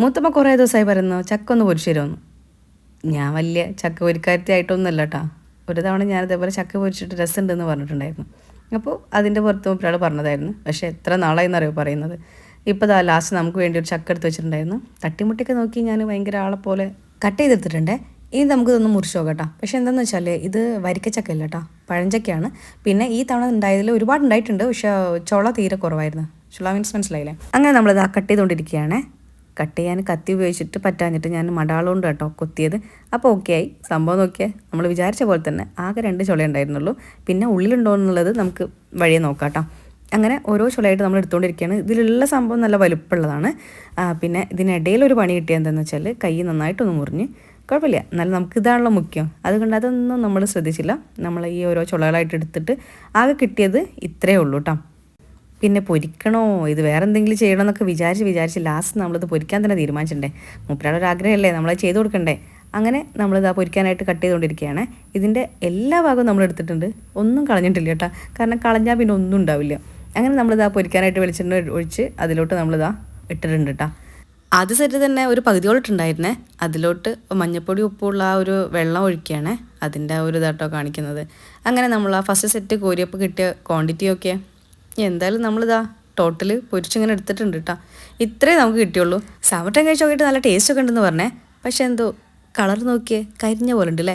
മൂത്തമ്മ കുറേ ദിവസമായി പറയുന്നു ചക്ക ഒന്ന് പൊരിച്ചു തരുമെന്ന്. ഞാൻ വലിയ ചക്ക പൊരിക്കാരത്തിയായിട്ടൊന്നുമല്ല കേട്ടോ. ഒരു തവണ ഞാൻ ഇതേപോലെ ചക്ക പൊരിച്ചിട്ട് രസമുണ്ടെന്ന് പറഞ്ഞിട്ടുണ്ടായിരുന്നു. അപ്പോൾ അതിൻ്റെ പുറത്ത് ഒരാൾ പറഞ്ഞതായിരുന്നു. പക്ഷേ എത്ര നാളായി എന്നറിയോ പറയുന്നത്. ഇപ്പോൾ ദാ ലാസ്റ്റ് നമുക്ക് വേണ്ടി ഒരു ചക്ക എടുത്ത് വെച്ചിട്ടുണ്ടായിരുന്നു. തട്ടിമുട്ടിയൊക്കെ നോക്കി ഞാൻ ഭയങ്കര ആളെ പോലെ കട്ട് ചെയ്തെടുത്തിട്ടുണ്ട്. ഇനി നമുക്കിതൊന്ന് മുറിച്ച് നോക്കാം കേട്ടോ. പക്ഷേ എന്താണെന്ന് വെച്ചാൽ ഇത് വരിക്കച്ചക്കയല്ല കേട്ടോ, പഴഞ്ചക്കയാണ്. പിന്നെ ഈ തവണ ഉണ്ടായതിൽ ഒരുപാട് ഉണ്ടായിട്ടുണ്ട്, പക്ഷേ ചുള തീരെ കുറവായിരുന്നു. ചുള മീൻസ് മനസ്സിലായില്ലേ? അങ്ങനെ നമ്മളിത് കട്ട് ചെയ്തുകൊണ്ടിരിക്കുകയാണ്. കട്ട് ചെയ്യാൻ കത്തി ഉപയോഗിച്ചിട്ട് പറ്റാഞ്ഞിട്ട് ഞാൻ മടാളുകൊണ്ട് കേട്ടോ കൊത്തിയത്. അപ്പോൾ ഓക്കെ ആയി സംഭവം. നോക്കിയാൽ നമ്മൾ വിചാരിച്ച പോലെ തന്നെ ആകെ 2 ചുള ഉണ്ടായിരുന്നുള്ളൂ. പിന്നെ ഉള്ളിലുണ്ടോ എന്നുള്ളത് നമുക്ക് വഴിയെ നോക്കാം കേട്ടോ. അങ്ങനെ ഓരോ ചുളയായിട്ട് നമ്മൾ എടുത്തുകൊണ്ടിരിക്കുകയാണ്. ഇതിലുള്ള സംഭവം നല്ല വലുപ്പമുള്ളതാണ്. പിന്നെ ഇതിനിടയിൽ ഒരു പണി കിട്ടിയത് എന്താണെന്ന് വെച്ചാൽ കൈ നന്നായിട്ടൊന്ന് മുറിഞ്ഞ്, കുഴപ്പമില്ല, എന്നാലും നമുക്ക് ഇതാണല്ലോ മുഖ്യം. അതുകൊണ്ട് അതൊന്നും നമ്മൾ ശ്രദ്ധിച്ചില്ല. നമ്മൾ ഈ ഓരോ ചുളകളായിട്ട് എടുത്തിട്ട് ആകെ കിട്ടിയത് ഇത്രയേ ഉള്ളൂ കേട്ടോ. പിന്നെ പൊരിക്കണോ ഇത് വേറെ എന്തെങ്കിലും ചെയ്യണമെന്നൊക്കെ വിചാരിച്ച് ലാസ്റ്റ് നമ്മളിത് പൊരിക്കാൻ തന്നെ തീരുമാനിച്ചിട്ടുണ്ടേ. മൂപ്പരാളൊരു ആഗ്രഹമല്ലേ, നമ്മളത് ചെയ്ത് കൊടുക്കണ്ടേ. അങ്ങനെ നമ്മളിത് പൊരിക്കാനായിട്ട് കട്ട് ചെയ്തുകൊണ്ടിരിക്കുകയാണ്. ഇതിൻ്റെ എല്ലാ ഭാഗവും നമ്മൾ എടുത്തിട്ടുണ്ട്, ഒന്നും കളഞ്ഞിട്ടില്ല കേട്ടോ. കാരണം കളഞ്ഞാൽ പിന്നെ ഒന്നും ഉണ്ടാവില്ല. അങ്ങനെ നമ്മളിതാ പൊരിക്കാനായിട്ട് വെളിച്ചെണ്ണ ഒഴിച്ച് അതിലോട്ട് നമ്മളിതാ ഇട്ടിട്ടുണ്ട് കേട്ടോ. അത് സെറ്റ് തന്നെ ഒരു പകുതിയോളിട്ടുണ്ടായിരുന്നേ. അതിലോട്ട് മഞ്ഞപ്പൊടി ഉപ്പുള്ള ആ ഒരു വെള്ളം ഒഴിക്കുകയാണ്. അതിൻ്റെ ആ ഒരു ഇതാട്ടോ കാണിക്കുന്നത്. അങ്ങനെ നമ്മൾ ആ ഫസ്റ്റ് സെറ്റ് കോരിയപ്പോൾ കിട്ടിയ ക്വാണ്ടിറ്റിയൊക്കെ എന്തായാലും നമ്മളിതാ ടോട്ടൽ പൊരിച്ചിങ്ങനെ എടുത്തിട്ടുണ്ട് കേട്ടോ. ഇത്രേ നമുക്ക് കിട്ടിയുള്ളൂ. സമട്ടം കഴിച്ച് നോക്കിയിട്ട് നല്ല ടേസ്റ്റൊക്കെ ഉണ്ടെന്ന് പറഞ്ഞേ. പക്ഷെ എന്തോ കളർ നോക്കിയേ കരിഞ്ഞ പോലെ ഉണ്ട് അല്ലേ.